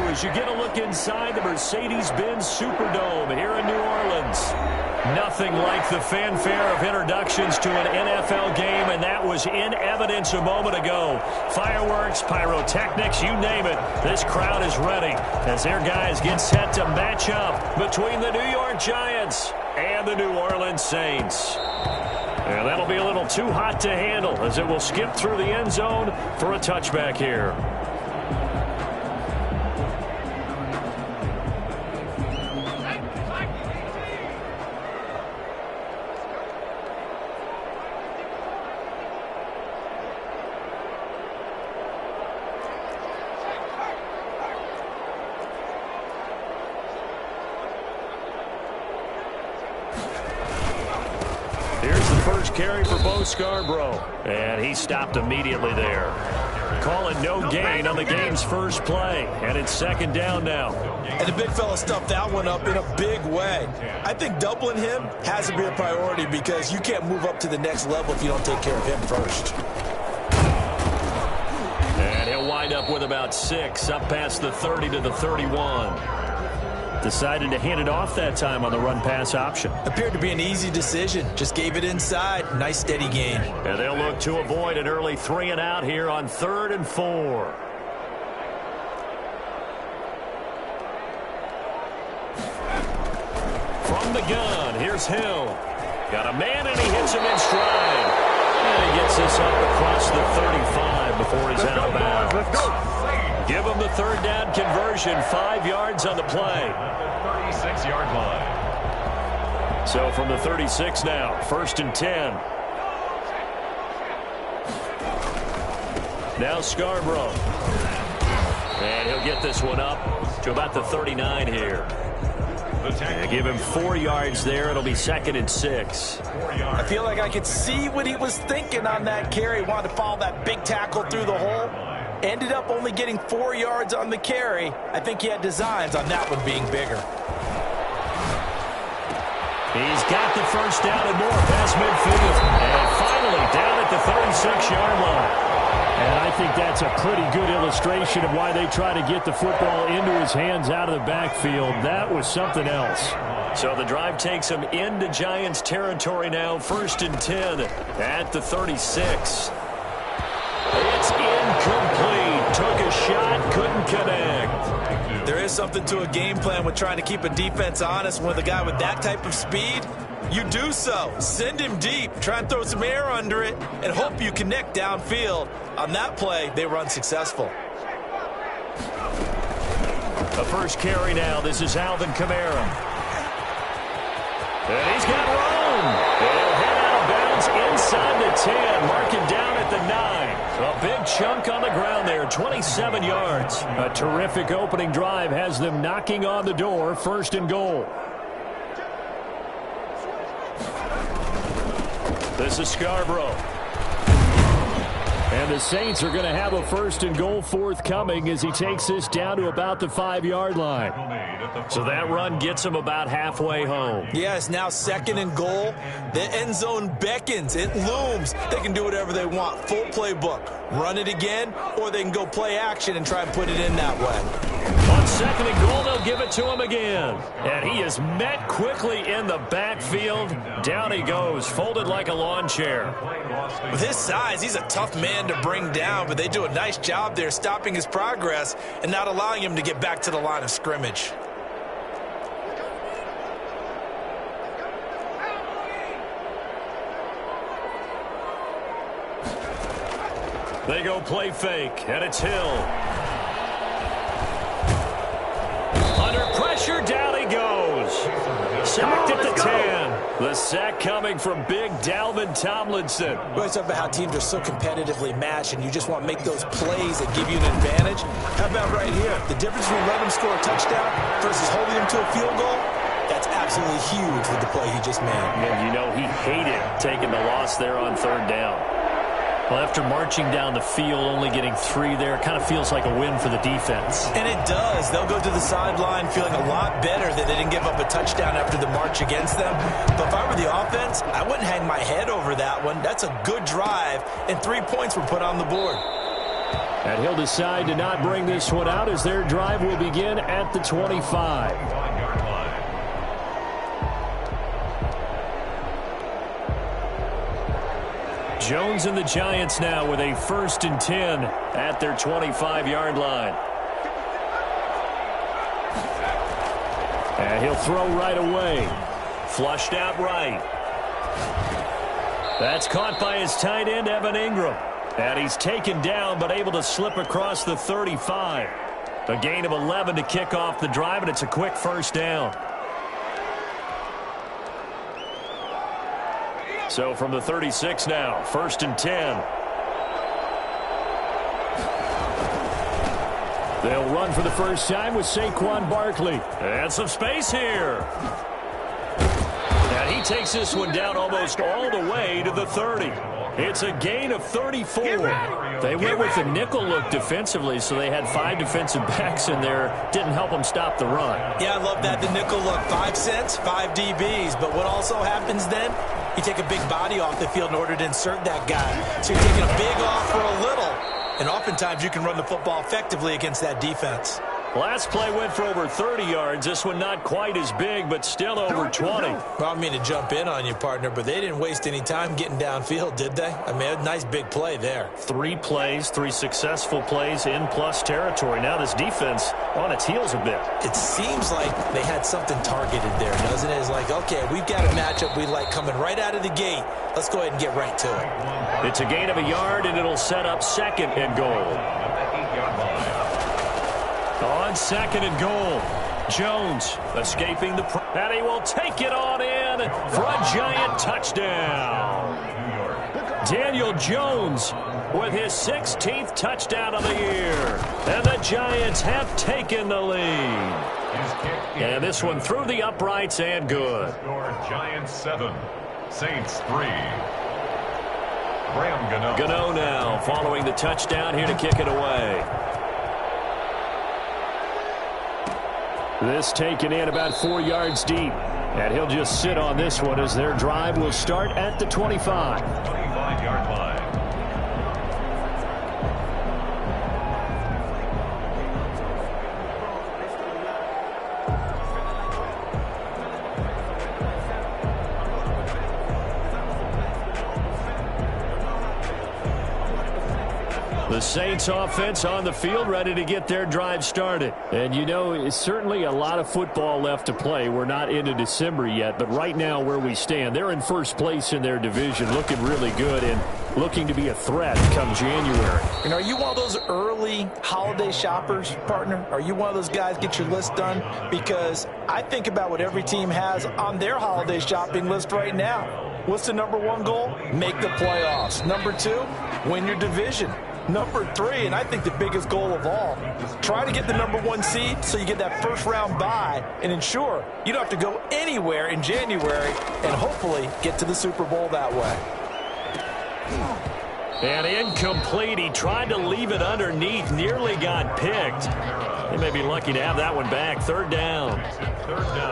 as you get a look inside the Mercedes-Benz Superdome here in New Orleans. Nothing like the fanfare of introductions to an NFL game, and that was in evidence a moment ago. Fireworks, pyrotechnics, you name it. This crowd is ready as their guys get set to match up between the New York Giants and the New Orleans Saints. And that'll be a little too hot to handle as it will skip through the end zone for a touchback here. Carry for Bo Scarborough, and he stopped immediately there. Calling no gain on the game's first play, and it's second down now. And the big fella stuffed that one up in a big way. I think doubling him has to be a priority because you can't move up to the next level if you don't take care of him first. And he'll wind up with about 6, up past the 30 to the 31. Decided to hand it off that time on the run-pass option. Appeared to be an easy decision. Just gave it inside. Nice, steady gain. And they'll look to avoid an early 3 and out here on 3rd and 4. From the gun, here's Hill. Got a man, and he hits him in stride. And he gets this up across the 35 before he's out of bounds. Let's go. Give him the third down conversion, 5 yards on the play. 36-yard line. So from the 36 now, 1st and 10. Now Scarborough. And he'll get this one up to about the 39 here. And give him 4 yards there. It'll be 2nd and 6. I feel like I could see what he was thinking on that carry. Wanted to follow that big tackle through the hole. Ended up only getting 4 yards on the carry. I think he had designs on that one being bigger. He's got the first down and more past midfield. And finally down at the 36-yard line. And I think that's a pretty good illustration of why they try to get the football into his hands out of the backfield. That was something else. So the drive takes him into Giants territory now. 1st and 10 at the 36. It's incomplete. Took a shot, couldn't connect. There is something to a game plan with trying to keep a defense honest. With a guy with that type of speed, you do so. Send him deep, try and throw some air under it, and hope you connect downfield. On that play, they were unsuccessful. The first carry now. This is Alvin Kamara. And he's got room. He'll head out of bounds inside the 10. Marking down at the 9. A big chunk on the ground there, 27 yards. A terrific opening drive has them knocking on the door, 1st and goal. This is Scarborough. And the Saints are going to have a 1st and goal forthcoming as he takes this down to about the 5-yard line. So that run gets him about halfway home. Yeah, it's now 2nd and goal. The end zone beckons. It looms. They can do whatever they want. Full playbook. Run it again, or they can go play action and try and put it in that way. On 2nd and goal, they'll give it to him again. And he is met quickly in the backfield. Down he goes, folded like a lawn chair. With his size, he's a tough man to bring down, but they do a nice job there stopping his progress and not allowing him to get back to the line of scrimmage. They go play fake, and it's Hill. Under pressure, down he goes. Sacked at the 10. The sack coming from big Dalvin Tomlinson. We always talk about how teams are so competitively matched, and you just want to make those plays that give you an advantage. How about right here? The difference between letting him score a touchdown versus holding him to a field goal, that's absolutely huge with the play he just made. And you know he hated taking the loss there on 3rd down. Well, after marching down the field, only getting 3 there, it kind of feels like a win for the defense. And it does. They'll go to the sideline feeling a lot better that they didn't give up a touchdown after the march against them. But if I were the offense, I wouldn't hang my head over that one. That's a good drive, and 3 points were put on the board. And he'll decide to not bring this one out as their drive will begin at the 25. Jones and the Giants now with a 1st and 10 at their 25-yard line. And he'll throw right away. Flushed out right. That's caught by his tight end, Evan Ingram. And he's taken down but able to slip across the 35. A gain of 11 to kick off the drive, and it's a quick 1st down. So from the 36 now, 1st and 10. They'll run for the first time with Saquon Barkley. And some space here. And he takes this one down almost all the way to the 30. It's a gain of 34. They went with the nickel look defensively, so they had 5 defensive backs in there. Didn't help them stop the run. Yeah, I love that, the nickel look. 5 cents, 5 DBs. But what also happens then, you take a big body off the field in order to insert that guy. So you're taking a big off for a little. And oftentimes you can run the football effectively against that defense. Last play went for over 30 yards. This one not quite as big, but still over 20. Well, I mean to jump in on you, partner, but they didn't waste any time getting downfield, did they? I mean, a nice big play there. 3 plays, 3 successful plays in plus territory. Now this defense on its heels a bit. It seems like they had something targeted there, doesn't it? It's like, okay, we've got a matchup we like coming right out of the gate. Let's go ahead and get right to it. It's a gain of a yard, and it'll set up 2nd and goal. On 2nd and goal, Jones escaping the and he will take it on in for a giant touchdown. Daniel Jones with his 16th touchdown of the year. And the Giants have taken the lead. And this one through the uprights and good. Giants 7, Saints 3. Graham Gano. Gano now following the touchdown here to kick it away. This taken in about 4 yards deep. And he'll just sit on this one as their drive will start at the 25. 25-yard line. The Saints offense on the field ready to get their drive started. And you know, it's certainly a lot of football left to play. We're not into December yet, but right now where we stand, they're in 1st place in their division, looking really good and looking to be a threat come January. And are you one of those early holiday shoppers, partner? Are you one of those guys get your list done? Because I think about what every team has on their holiday shopping list right now. What's the #1 goal? Make the playoffs. #2, win your division. #3, and I think the biggest goal of all, try to get the #1 seed so you get that first-round bye and ensure you don't have to go anywhere in January and hopefully get to the Super Bowl that way. And incomplete. He tried to leave it underneath, nearly got picked. They may be lucky to have that one back. 3rd down.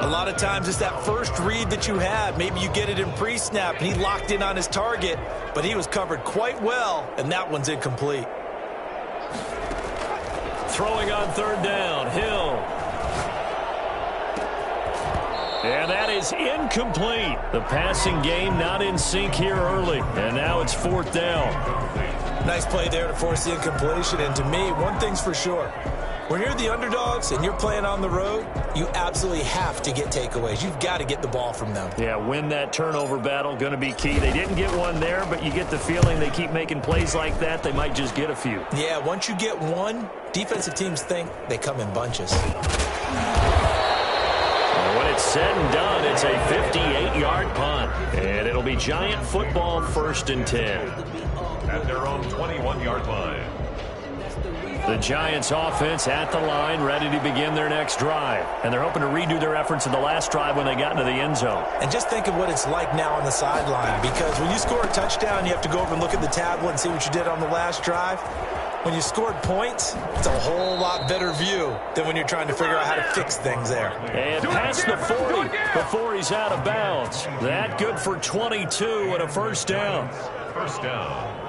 A lot of times it's that first read that you have. Maybe you get it in pre-snap, and he locked in on his target, but he was covered quite well, and that one's incomplete. Throwing on 3rd down, Hill. And that is incomplete. The passing game not in sync here early, and now it's 4th down. Nice play there to force the incompletion, and to me, one thing's for sure. When you're the underdogs and you're playing on the road, you absolutely have to get takeaways. You've got to get the ball from them. Yeah, win that turnover battle, going to be key. They didn't get one there, but you get the feeling they keep making plays like that, they might just get a few. Yeah, once you get one, defensive teams think they come in bunches. And when it's said and done, it's a 58-yard punt. And it'll be Giant football 1st and 10. At their own 21-yard line. The Giants offense at the line, ready to begin their next drive. And they're hoping to redo their efforts in the last drive when they got into the end zone. And just think of what it's like now on the sideline, because when you score a touchdown, you have to go over and look at the tablet and see what you did on the last drive. When you scored points, it's a whole lot better view than when you're trying to figure out how to fix things there. And past the 40 before he's out of bounds. That good for 22 and a 1st down. 1st down.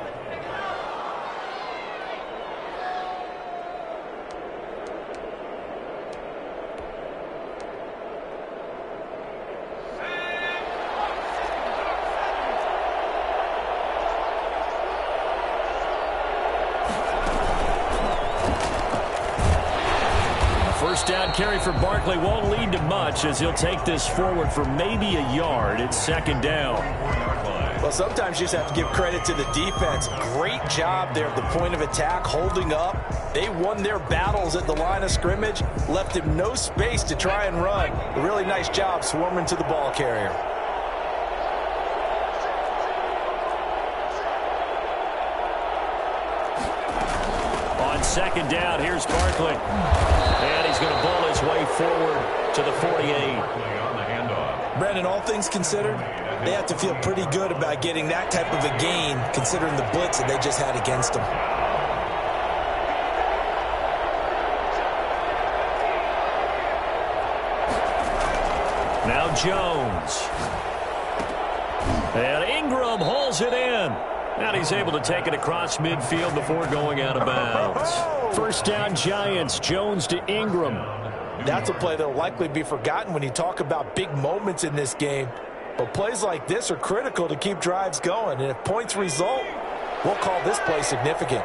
First down carry for Barkley won't lead to much as he'll take this forward for maybe a yard. It's second down. Well, sometimes you just have to give credit to the defense. Great job there at the point of attack, holding up. They won their battles at the line of scrimmage, left him no space to try and run. A really nice job swarming to the ball carrier. On second down, here's Barkley. And he's going to ball his way forward to the 48. Brandon, all things considered, they have to feel pretty good about getting that type of a gain, considering the blitz that they just had against them. Now Jones. And Ingram hauls it in. And he's able to take it across midfield before going out of bounds. First down, Giants. Jones to Ingram. That's a play that will likely be forgotten when you talk about big moments in this game. But plays like this are critical to keep drives going. And if points result, we'll call this play significant.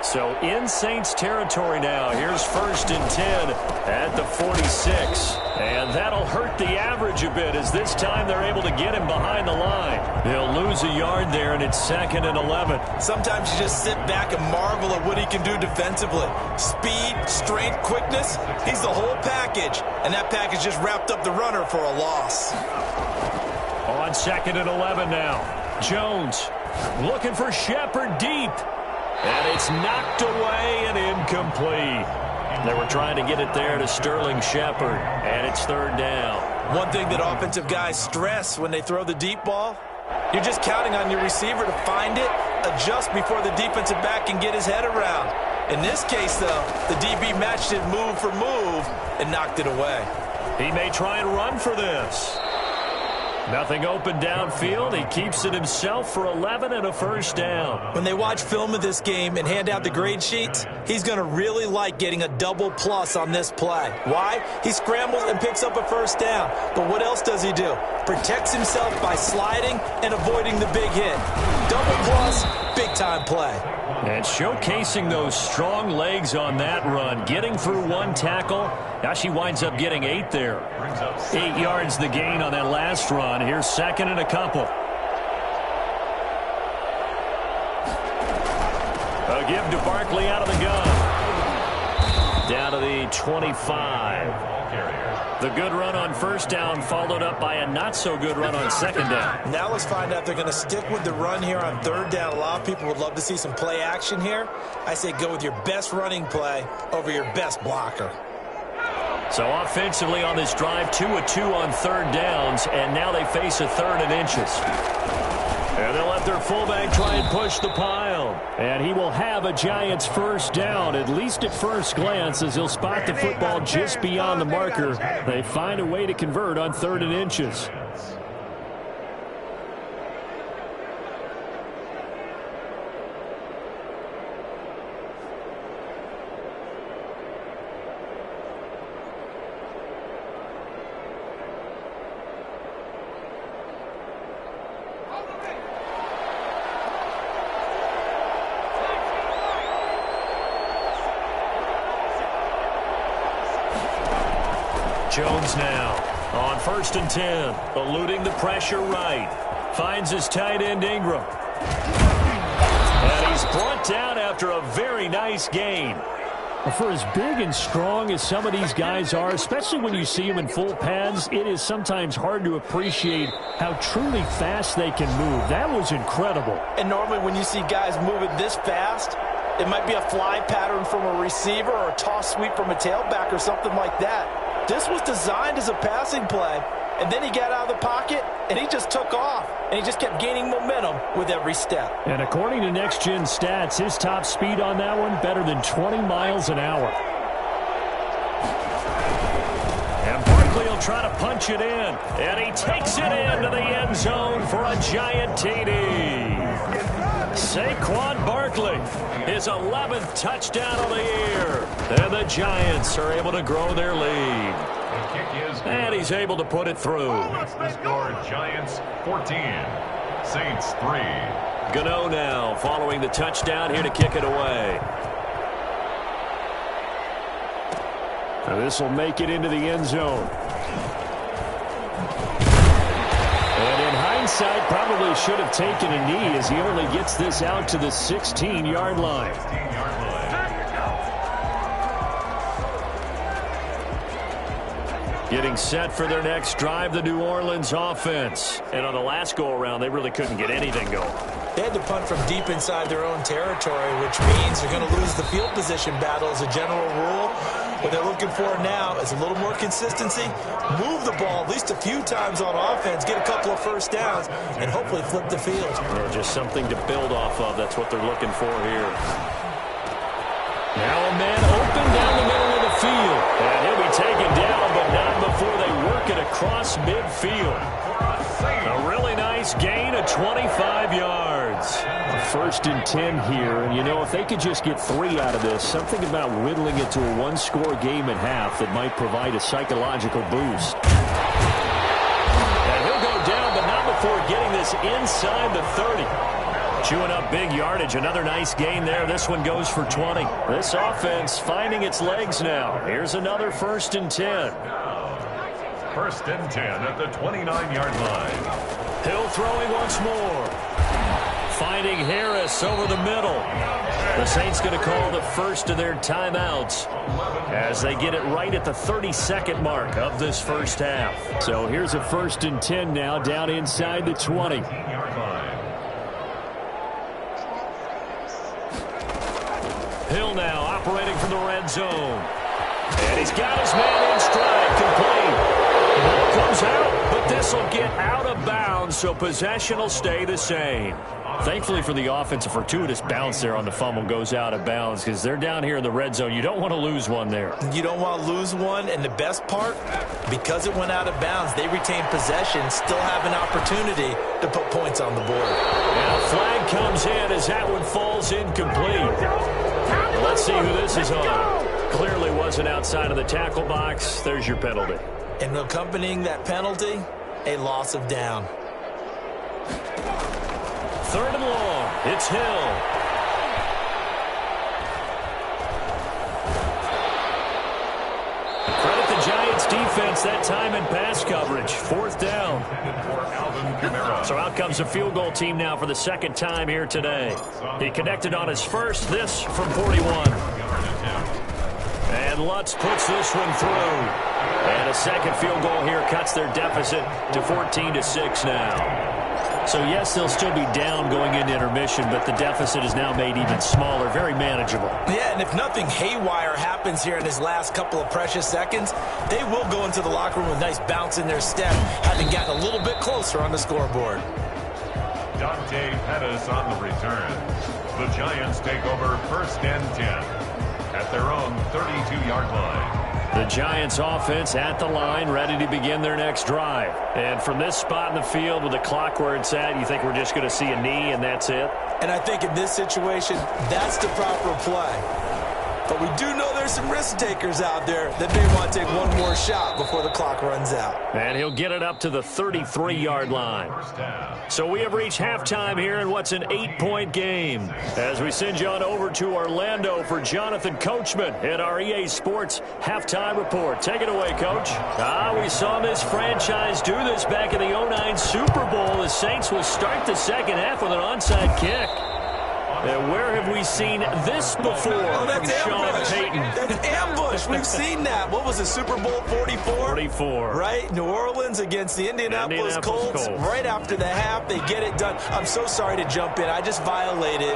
So in Saints territory now. Here's first and 10 at the 46. And that'll hurt the average a bit as this time they're able to get him behind the line. They'll lose a yard there, and it's second and 11. Sometimes you just sit back and marvel at what he can do defensively. Speed, strength, quickness, he's the whole package. And that package just wrapped up the runner for a loss. On second and 11 now. Jones looking for Shepard deep. And it's knocked away and incomplete. They were trying to get it there to Sterling Shepard, and it's third down. One thing that offensive guys stress when they throw the deep ball, you're just counting on your receiver to find it, adjust before the defensive back can get his head around. In this case, though, the DB matched it move for move and knocked it away. He may try and run for this. Nothing open downfield. He keeps it himself for 11 and a first down. When they watch film of this game and hand out the grade sheets, he's going to really like getting a double plus on this play. Why? He scrambles and picks up a first down. But what else does he do? Protects himself by sliding and avoiding the big hit. Double plus, big-time play. And showcasing those strong legs on that run. Getting through one tackle. Now she winds up getting 8 there. 8 yards the gain on that last run. Here's second and a couple. A give to Barkley out of the gun. Down to the 25. The good run on first down followed up by a not-so-good run on second down. Now let's find out if they're going to stick with the run here on third down. A lot of people would love to see some play action here. I say go with your best running play over your best blocker. So offensively on this drive, 2 of 2 on third downs, and now they face a third and inches. And they'll let their fullback try and push the pile. And he will have a Giants first down, at least at first glance, as he'll spot the football just beyond the marker. They find a way to convert on third and inches. Jones now on first and 10, eluding the pressure right. Finds his tight end Ingram. And he's brought down after a very nice gain. For as big and strong as some of these guys are, especially when you see them in full pads, it is sometimes hard to appreciate how truly fast they can move. That was incredible. And normally when you see guys moving this fast, it might be a fly pattern from a receiver or a toss sweep from a tailback or something like that. This was designed as a passing play, and then he got out of the pocket, and he just took off, and he just kept gaining momentum with every step. And according to Next Gen Stats, his top speed on that one, better than 20 miles an hour. And Barkley will try to punch it in, and he takes it into the end zone for a Giant TD. Saquon Barkley, his 11th touchdown of the year. And the Giants are able to grow their lead. And he's able to put it through. The score, Giants 14, Saints 3. Gano now following the touchdown here to kick it away. Now this will make it into the end zone. And in hindsight, probably should have taken a knee as he only gets this out to the 16-yard line. Getting set for their next drive, the New Orleans offense. And on the last go-around, they really couldn't get anything going. They had to punt from deep inside their own territory, which means they're going to lose the field position battle as a general rule. What they're looking for now is a little more consistency, move the ball at least a few times on offense, get a couple of first downs, and hopefully flip the field. Or just something to build off of. That's what they're looking for here. Now a man open down the middle of the field. And he'll be taken down, but not before they work it across midfield. A really nice gain of 25 yards. First and 10 here, and you know, if they could just get 3 out of this, something about whittling it to a one-score game at half that might provide a psychological boost. And he'll go down, but not before getting this inside the 30. Chewing up big yardage. Another nice gain there. This one goes for 20. This offense finding its legs now. Here's another first and 10. First and 10 at the 29-yard line. Hill throwing once more. Finding Harris over the middle. The Saints going to call the first of their timeouts as they get it right at the 32nd mark of this first half. So here's a first and 10 now down inside the 20. Hill now operating from the red zone. And he's got his man in stride, complete. Ball comes out, but this will get out of bounds, so possession will stay the same. Thankfully for the offense, a fortuitous bounce there on the fumble goes out of bounds because they're down here in the red zone. You don't want to lose one there. You don't want to lose one, and the best part, because it went out of bounds, they retain possession, still have an opportunity to put points on the board. And a flag comes in as that one falls incomplete. Let's see who this is on. Clearly wasn't outside of the tackle box. There's your penalty. And accompanying that penalty, a loss of down. Third and long. It's Hill. Credit the Giants defense that time in pass coverage. Fourth down. So out comes the field goal team now for the second time here today. He connected on his first, this from 41. And Lutz puts this one through. And a second field goal here cuts their deficit to 14-6 now. So, yes, they'll still be down going into intermission, but the deficit is now made even smaller, very manageable. Yeah, and if nothing haywire happens here in his last couple of precious seconds, they will go into the locker room with a nice bounce in their step, having gotten a little bit closer on the scoreboard. Dante Pettis on the return. The Giants take over first and 10 at their own 32-yard line. The Giants offense at the line, ready to begin their next drive. And from this spot in the field with the clock where it's at, you think we're just going to see a knee and that's it? And I think in this situation, that's the proper play. But we do know there's some risk takers out there that may want to take one more shot before the clock runs out. And he'll get it up to the 33-yard line. So we have reached halftime here in what's an 8-point game. As we send you on over to Orlando for Jonathan Coachman at our EA Sports Halftime Report. Take it away, Coach. We saw this franchise do this back in the 2009 Super Bowl. The Saints will start the second half with an onside kick. And where have we seen this before from Sean Payton? That's ambush. We've seen that. What was it, Super Bowl 44? 44. Right? New Orleans against the Indianapolis Colts. Right after the half, they get it done. I'm so sorry to jump in. I just violated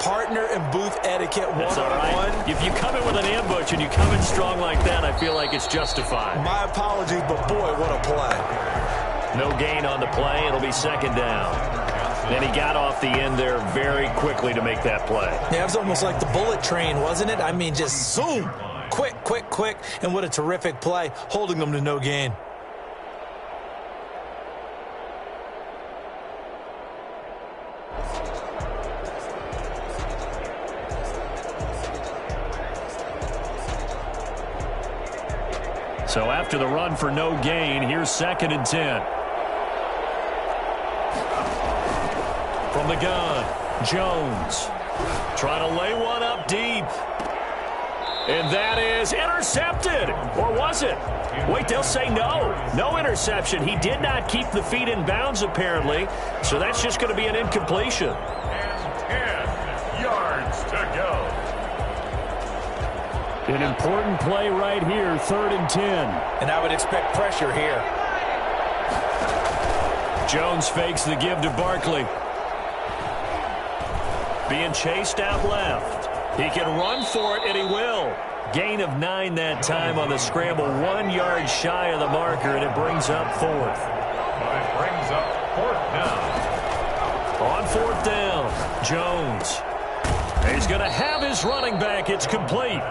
partner and booth etiquette one-on-one. Right. If you come in with an ambush and you come in strong like that, I feel like it's justified. My apologies, but boy, what a play. No gain on the play. It'll be second down. And he got off the end there very quickly to make that play. Yeah, it was almost like the bullet train, wasn't it? I mean, just zoom. Quick, quick, quick. And what a terrific play, holding them to no gain. So after the run for no gain, here's second and 10. From the gun, Jones trying to lay one up deep. And that is intercepted. Or was it? Wait, they'll say no. No interception. He did not keep the feet in bounds, apparently. So that's just going to be an incompletion. And 10 yards to go. An important play right here, 3rd and 10. And I would expect pressure here. Jones fakes the give to Barkley. Being chased out left. He can run for it, and he will. Gain of 9 that time on the scramble. 1 yard shy of the marker, and it brings up 4th. It brings up 4th down. On 4th down, Jones. He's going to have his running back. It's complete.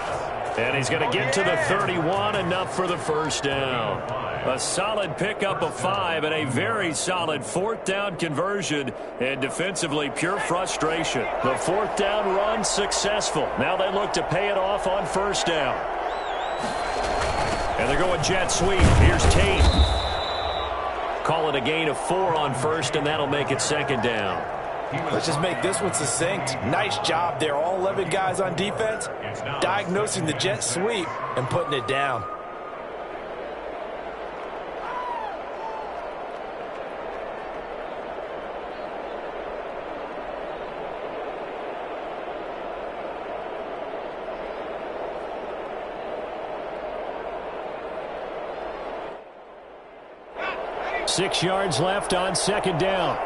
And he's going to get to the 31, enough for the first down. A solid pickup of 5 and a very solid 4th down conversion. And defensively, pure frustration. The 4th down run successful. Now they look to pay it off on 1st down. And they're going jet sweep. Here's Tate. Call it a gain of 4 on 1st, and that'll make it 2nd down. Let's just make this one succinct. Nice job there. All 11 guys on defense diagnosing the jet sweep and putting it down. Six yards left on 2nd down.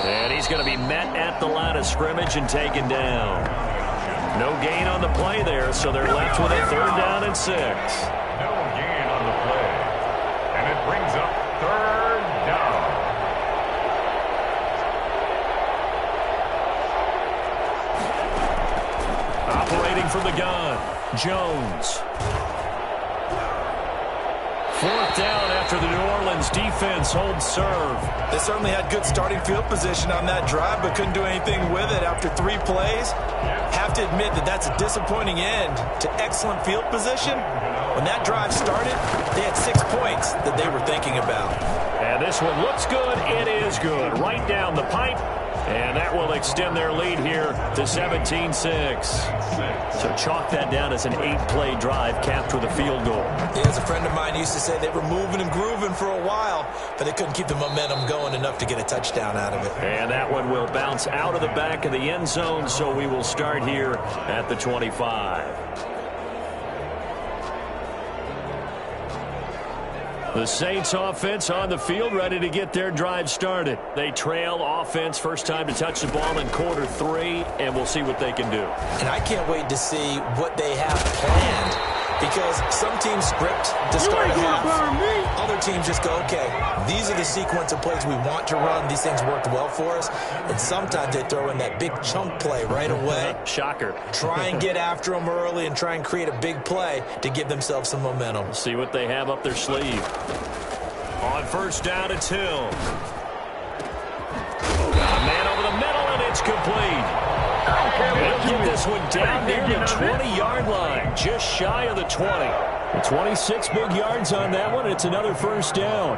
And he's going to be met at the line of scrimmage and taken down. No gain on the play there, so they're left with a 3rd down and 6. No gain on the play. And it brings up 3rd down. Operating from the gun, Jones. 4th down after the New Orleans defense holds serve. They certainly had good starting field position on that drive, but couldn't do anything with it after 3 plays. Have to admit that that's a disappointing end to excellent field position. When that drive started, they had 6 points that they were thinking about. And this one looks good. It is good. Right down the pipe. And that will extend their lead here to 17-6. So chalk that down as an 8-play drive capped with a field goal. Yeah, as a friend of mine used to say, they were moving and grooving for a while, but they couldn't keep the momentum going enough to get a touchdown out of it. And that one will bounce out of the back of the end zone, so we will start here at the 25. The Saints offense on the field, ready to get their drive started. They trail offense, first time to touch the ball in quarter 3, and we'll see what they can do. And I can't wait to see what they have planned, because some teams script to start a half. Other teams just go, okay, these are the sequence of plays we want to run. These things worked well for us. And sometimes they throw in that big chunk play right away. Shocker. Try and get after them early and try and create a big play to give themselves some momentum. See what they have up their sleeve. On 1st down, it's Hill. A man over the middle, and it's complete. They'll get this one down near the 20-yard line, just shy of the 20. 26 big yards on that one. It's another 1st down.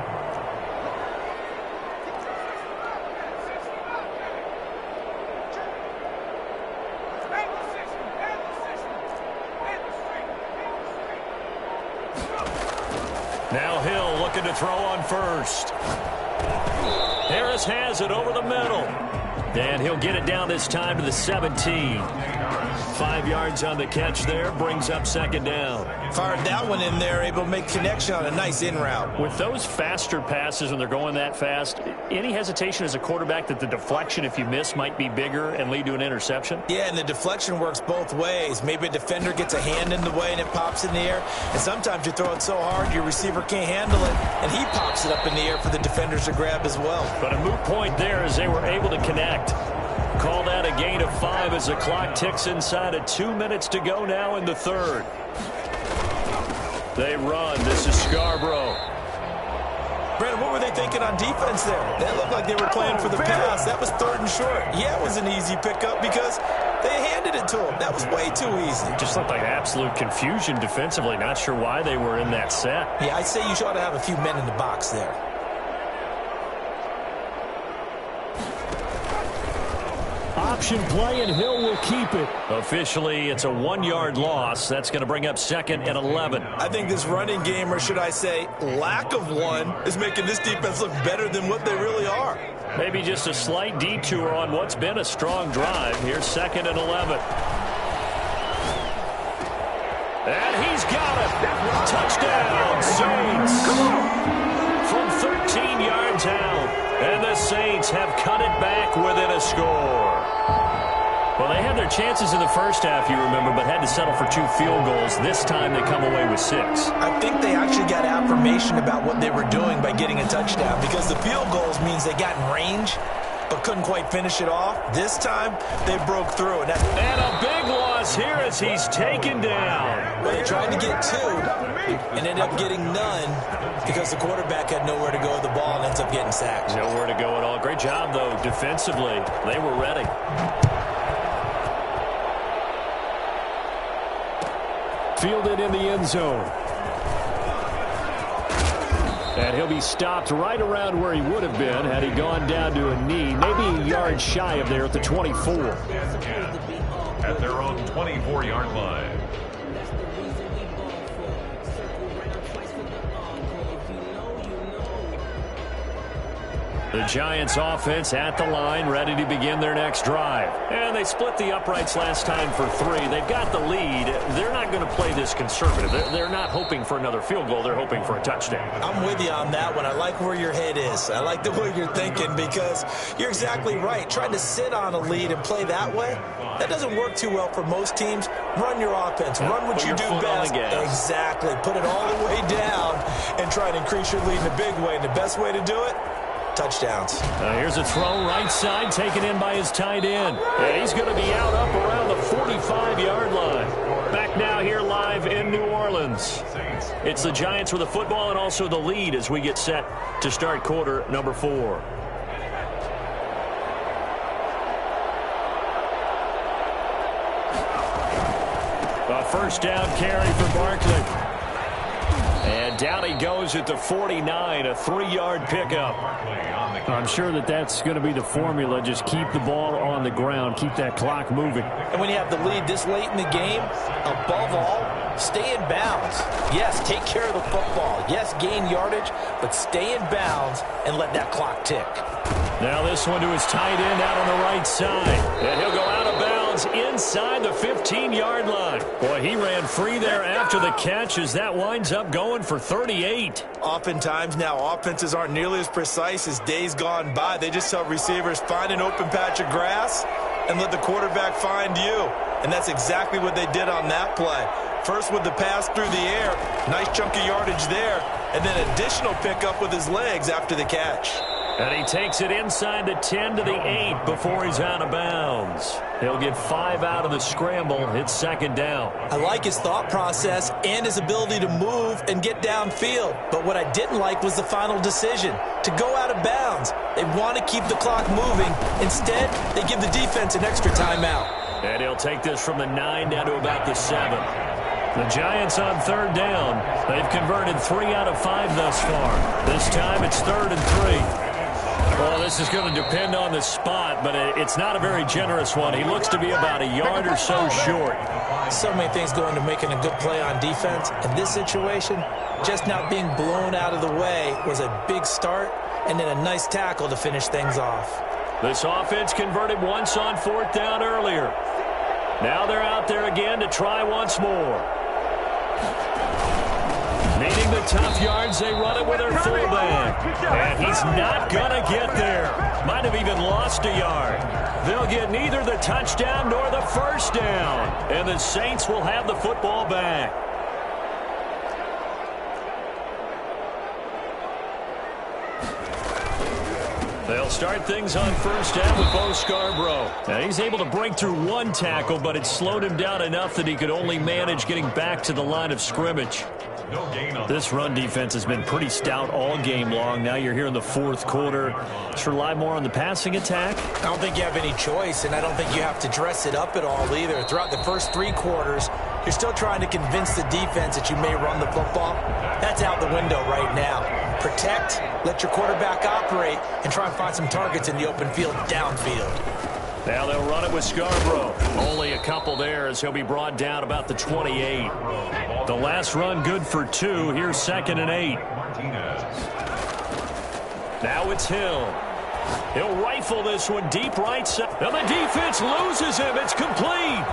Now Hill looking to throw on 1st. Harris has it over the middle. And he'll get it down this time to the 17. 5 yards on the catch there, brings up 2nd down. Fired that one in there, able to make connection on a nice in route. With those faster passes when they're going that fast, any hesitation as a quarterback that the deflection, if you miss, might be bigger and lead to an interception? Yeah, and the deflection works both ways. Maybe a defender gets a hand in the way and it pops in the air. And sometimes you throw it so hard your receiver can't handle it, and he pops it up in the air for the defenders to grab as well. But a moot point there as they were able to connect. Call that a gain of 5 as the clock ticks inside of 2 minutes to go now in the 3rd. They run. This is Scarborough. Brandon, what were they thinking on defense there? That looked like they were playing for the pass. That was 3rd and short. Yeah, it was an easy pickup because they handed it to him. That was way too easy. Just looked like absolute confusion defensively. Not sure why they were in that set. Yeah, I'd say you ought to have a few men in the box there. option play, and Hill will keep it. Officially, it's a 1-yard loss. That's going to bring up 2nd and 11. I think this running game, or should I say lack of one, is making this defense look better than what they really are. Maybe just a slight detour on what's been a strong drive. Here's 2nd and 11. And he's got it. Touchdown, Saints. From 13 yards out. And the Saints have cut it back within a score. Well, they had their chances in the first half, you remember, but had to settle for 2 field goals. This time they come away with 6. I think they actually got affirmation about what they were doing by getting a touchdown, because the field goals means they got in range but couldn't quite finish it off. This time, they broke through. And a big loss here as he's taken down. Well, they tried to get 2 and ended up getting none because the quarterback had nowhere to go with the ball and ends up getting sacked. Nowhere to go at all. Great job, though, defensively. They were ready. Fielded in the end zone. And he'll be stopped right around where he would have been had he gone down to a knee, maybe a yard shy of there at the 24. At their own 24-yard line. The Giants offense at the line, ready to begin their next drive. And they split the uprights last time for 3. They've got the lead. They're not going to play this conservative. They're not hoping for another field goal. They're hoping for a touchdown. I'm with you on that one. I like where your head is. I like the way you're thinking, because you're exactly right. Trying to sit on a lead and play that way, that doesn't work too well for most teams. Run your offense. Run what you do best. Exactly. Put it all the way down and try and increase your lead in a big way. And the best way to do it, touchdowns. Here's a throw right side, taken in by his tight end. And he's going to be out up around the 45-yard line. Back now here live in New Orleans. It's the Giants with the football and also the lead as we get set to start quarter number 4. A first down carry for Barkley. And down he goes at the 49, a 3-yard pickup. I'm sure that's going to be the formula. Just keep the ball on the ground, keep that clock moving. And when you have the lead this late in the game, above all, stay in bounds. Yes, take care of the football. Yes, gain yardage, but stay in bounds and let that clock tick. Now this one to his tight end out on the right side. And he'll go out of bounds inside the 15-yard line. Boy, he ran free there after the catch as that winds up going for 38. Oftentimes now offenses aren't nearly as precise as days gone by. They just tell receivers, find an open patch of grass and let the quarterback find you. And that's exactly what they did on that play. First with the pass through the air, nice chunk of yardage there, and then additional pickup with his legs after the catch. And he takes it inside the 10 to the 8 before he's out of bounds. He'll get 5 out of the scramble. It's 2nd down. I like his thought process and his ability to move and get downfield. But what I didn't like was the final decision, to go out of bounds. They want to keep the clock moving. Instead, they give the defense an extra timeout. And he'll take this from the 9 down to about the 7. The Giants on 3rd down. They've converted 3 out of 5 thus far. This time it's 3rd and 3. Well, this is going to depend on the spot, but it's not a very generous one. He looks to be about a yard or so short. So many things go into making a good play on defense. In this situation, just not being blown out of the way was a big start, and then a nice tackle to finish things off. This offense converted once on 4th down earlier. Now they're out there again to try once more. Needing the tough yards, they run it with their fullback. And he's not going to get there. Might have even lost a yard. They'll get neither the touchdown nor the first down. And the Saints will have the football back. They'll start things on 1st down with Bo Scarborough. Now he's able to break through 1 tackle, but it slowed him down enough that he could only manage getting back to the line of scrimmage. This run defense has been pretty stout all game long. Now you're here in the 4th quarter. Let's rely more on the passing attack. I don't think you have any choice, and I don't think you have to dress it up at all either. Throughout the first 3 quarters, you're still trying to convince the defense that you may run the football. That's out the window right now. Protect, let your quarterback operate, and try and find some targets in the open field downfield. Now they'll run it with Scarborough. Only a couple there as he'll be brought down about the 28. The last run good for 2. Here's 2nd and 8. Now it's Hill. He'll rifle this one deep right side. And the defense loses him. It's complete.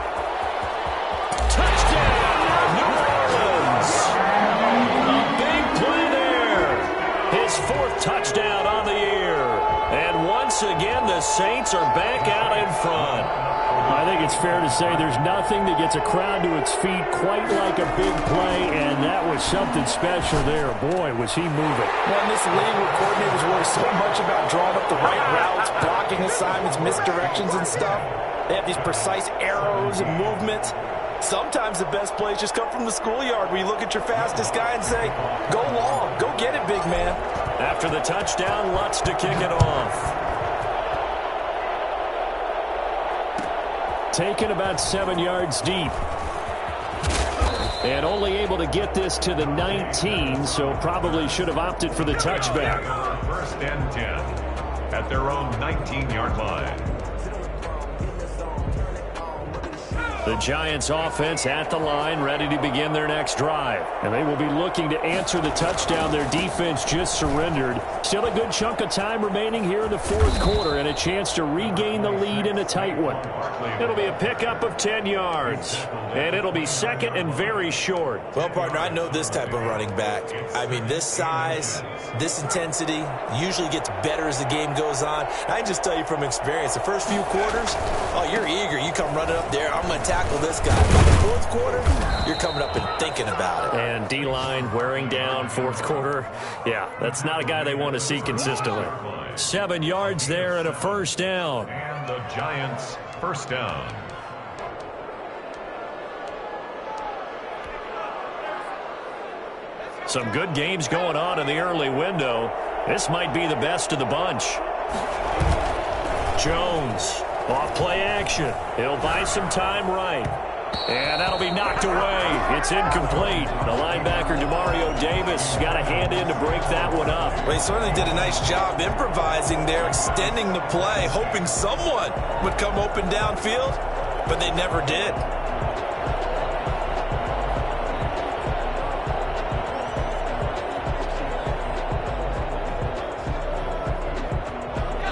Touchdown, New Orleans. A big play there. His 4th touchdown on the year. And once again, the Saints are back out in front. I think it's fair to say there's nothing that gets a crowd to its feet quite like a big play, and that was something special there. Boy, was he moving. Well, in this league where coordinators worry so much about drawing up the right routes, blocking assignments, misdirections and stuff, they have these precise arrows and movements. Sometimes the best plays just come from the schoolyard where you look at your fastest guy and say, go long, go get it, big man. After the touchdown, Lutz to kick it off. Taken about 7 yards deep. And only able to get this to the 19, so probably should have opted for the touchback. 1st and 10 at their own 19-yard line. The Giants offense at the line, ready to begin their next drive. And they will be looking to answer the touchdown their defense just surrendered. Still a good chunk of time remaining here in the 4th quarter and a chance to regain the lead in a tight one. It'll be a pickup of 10 yards. And it'll be 2nd and very short. Well, partner, I know this type of running back. I mean, this size, this intensity usually gets better as the game goes on. I can just tell you from experience, the first few quarters, oh, you're eager. You come running up there, I'm going to tackle this guy. By the 4th quarter, you're coming up and thinking about it. And D-line wearing down 4th quarter. Yeah, that's not a guy they want to see consistently. 7 yards there and a 1st down. And the Giants' 1st down. Some good games going on in the early window. This might be the best of the bunch. Jones, off play action. He'll buy some time right. And that'll be knocked away. It's incomplete. The linebacker, Demario Davis, got a hand in to break that one up. Well, he certainly did a nice job improvising there, extending the play, hoping someone would come open downfield, but they never did.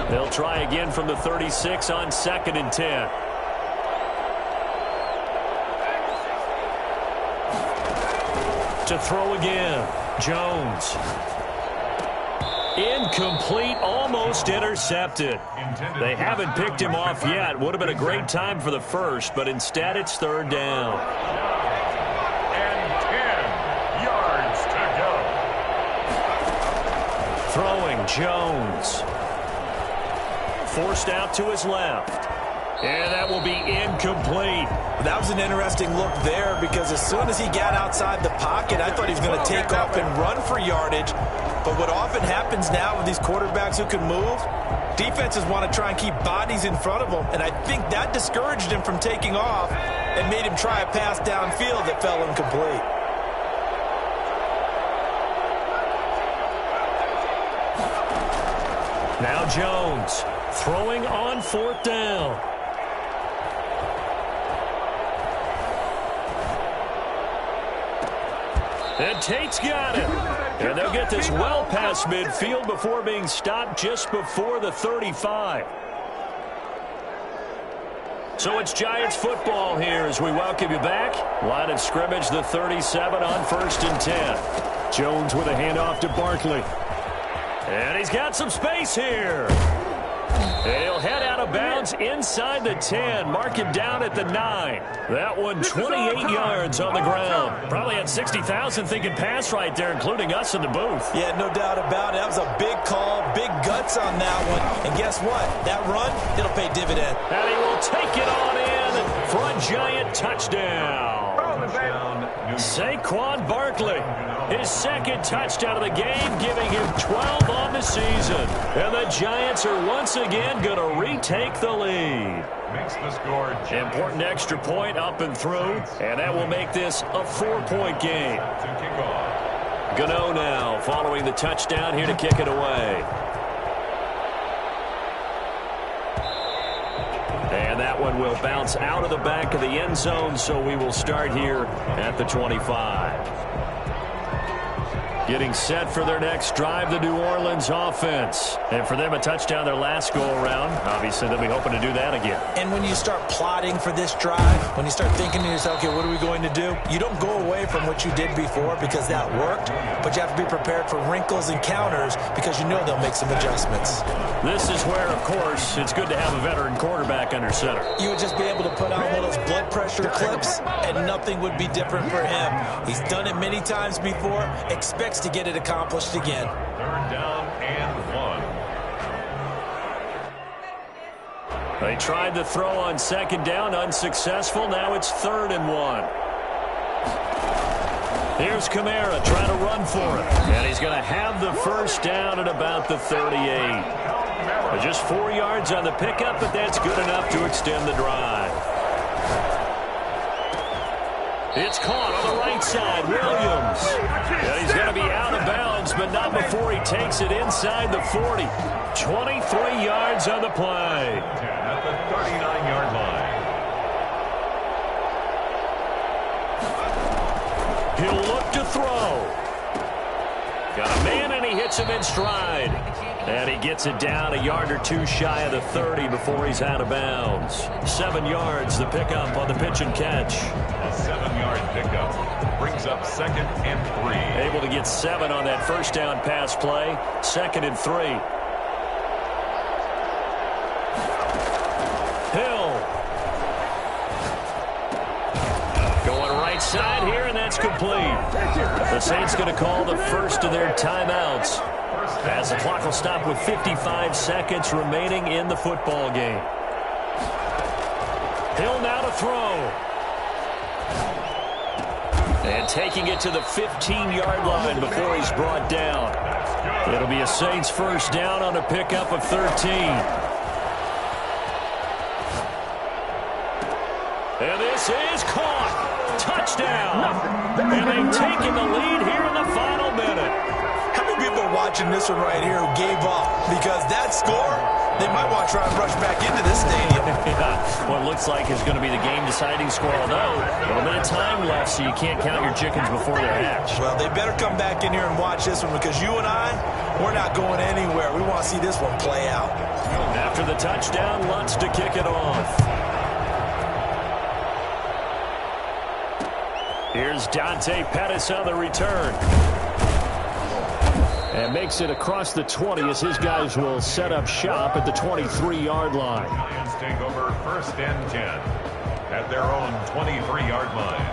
They'll try again from the 36 on 2nd and 10. To throw again, Jones. Incomplete, almost intercepted. They haven't picked him off yet. Would have been a great time for the first, but instead it's 3rd down. And 10 yards to go. Throwing, Jones. Forced out to his left. And that will be incomplete. That was an interesting look there because as soon as he got outside the pocket, I thought he was going to take off and run for yardage. But what often happens now with these quarterbacks who can move, defenses want to try and keep bodies in front of them. And I think that discouraged him from taking off and made him try a pass downfield that fell incomplete. Now Jones throwing on 4th down. And Tate's got it. And they'll get this well past midfield before being stopped just before the 35. So it's Giants football here as we welcome you back. Line of scrimmage, the 37 on 1st and 10. Jones with a handoff to Barkley. And he's got some space here. He'll head out of bounds inside the 10. Mark him down at the 9. That one 28 yards on the ground. Probably had 60,000 thinking pass right there, including us in the booth. Yeah, no doubt about it. That was a big call, big guts on that one. And guess what? That run, it'll pay dividend. And he will take it on in for a Giant touchdown. Saquon Barkley, his 2nd touchdown of the game, giving him 12 on the season. And the Giants are once again going to retake the lead. Makes the score. Important extra point up and through, and that will make this a 4-point game. To kick off. Gano now following the touchdown here to kick it away. that one will bounce out of the back of the end zone, so we will start here at the 25. Getting set for their next drive, the New Orleans offense. And for them, a touchdown their last go-around. Obviously, they'll be hoping to do that again. And when you start plotting for this drive, when you start thinking to yourself, okay, what are we going to do? You don't go away from what you did before because that worked, but you have to be prepared for wrinkles and counters because you know they'll make some adjustments. This is where, of course, it's good to have a veteran quarterback under center. You would just be able to put on one of those blood pressure clips, and nothing would be different for him. He's done it many times before, expects to get it accomplished again. Third down and 1. They tried to throw on second down, unsuccessful. Now it's 3rd and 1. Here's Kamara trying to run for it. And he's going to have the first down at about the 38. Just 4 yards on the pickup, but that's good enough to extend the drive. It's caught on the right side. Williams. And he's going to be out of bounds, but not before he takes it inside the 40. 23 yards on the play. At the 39-yard line. He'll look to throw. Got a man, and he hits him in stride. And he gets it down a yard or two shy of the 30 before he's out of bounds. 7 yards, the pickup on the pitch and catch. A 7-yard pickup brings up 2nd and 3. Able to get 7 on that first down pass play. 2nd and 3. Hill. Going right side here, and that's complete. The Saints going to call the first of their timeouts, as the clock will stop with 55 seconds remaining in the football game. Hill now to throw. And taking it to the 15-yard line before he's brought down. It'll be a Saints first down on a pickup of 13. And this is caught. Touchdown. And they've taken the lead here in the final minute. How many people are watching this one right here who gave up? Because that score, they might want to try and rush back into this stadium. Yeah, what looks like is going to be the game-deciding score, although a little bit of time left, so you can't count your chickens before they're hatched. Well, they better come back in here and watch this one, because you and I, we're not going anywhere. We want to see this one play out. After the touchdown, Lutz to kick it off. Here's Dante Pettis on the return. And makes it across the 20 as his guys will set up shop at the 23-yard line. Giants take over 1st and 10 at their own 23-yard line.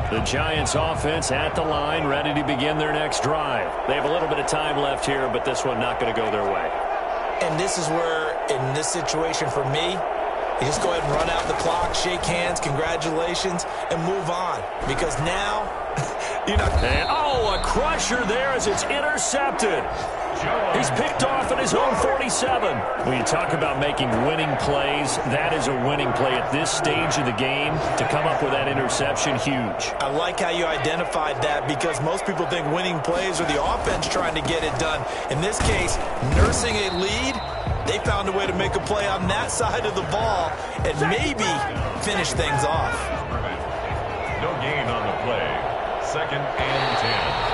The Giants offense at the line, ready to begin their next drive. They have a little bit of time left here, but this one not going to go their way. And this is where, in this situation for me, you just go ahead and run out the clock, shake hands, congratulations, and move on. Because now, you're not... And, a crusher there as it's intercepted. He's picked off at his own 47. When you talk about making winning plays, that is a winning play at this stage of the game. To come up with that interception, huge. I like how you identified that, because most people think winning plays are the offense trying to get it done. In this case, nursing a lead, they found a way to make a play on that side of the ball and maybe finish things off. No gain on the play. 2nd and 10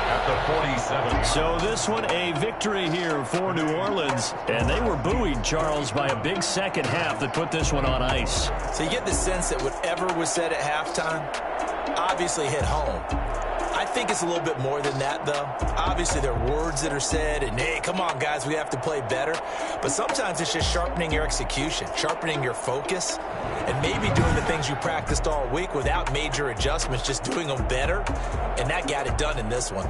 at the 47. So this one a victory here for New Orleans. And they were buoyed, Charles, by a big second half that put this one on ice. So you get the sense that whatever was said at halftime obviously hit home. I think it's a little bit more than that, though. Obviously, there are words that are said, and, hey, come on, guys, we have to play better. But sometimes it's just sharpening your execution, sharpening your focus, and maybe doing the things you practiced all week without major adjustments, just doing them better, and that got it done in this one.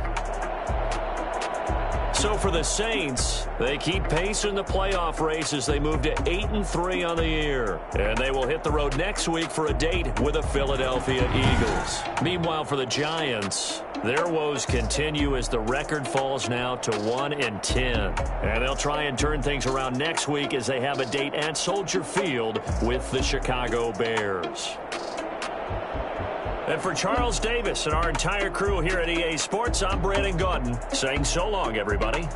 So for the Saints, they keep pace in the playoff race as they move to 8-3 on the year. And they will hit the road next week for a date with the Philadelphia Eagles. Meanwhile, for the Giants, their woes continue as the record falls now to 1-10. And they'll try and turn things around next week as they have a date at Soldier Field with the Chicago Bears. And for Charles Davis and our entire crew here at EA Sports, I'm Brandon Gaudin saying so long, everybody.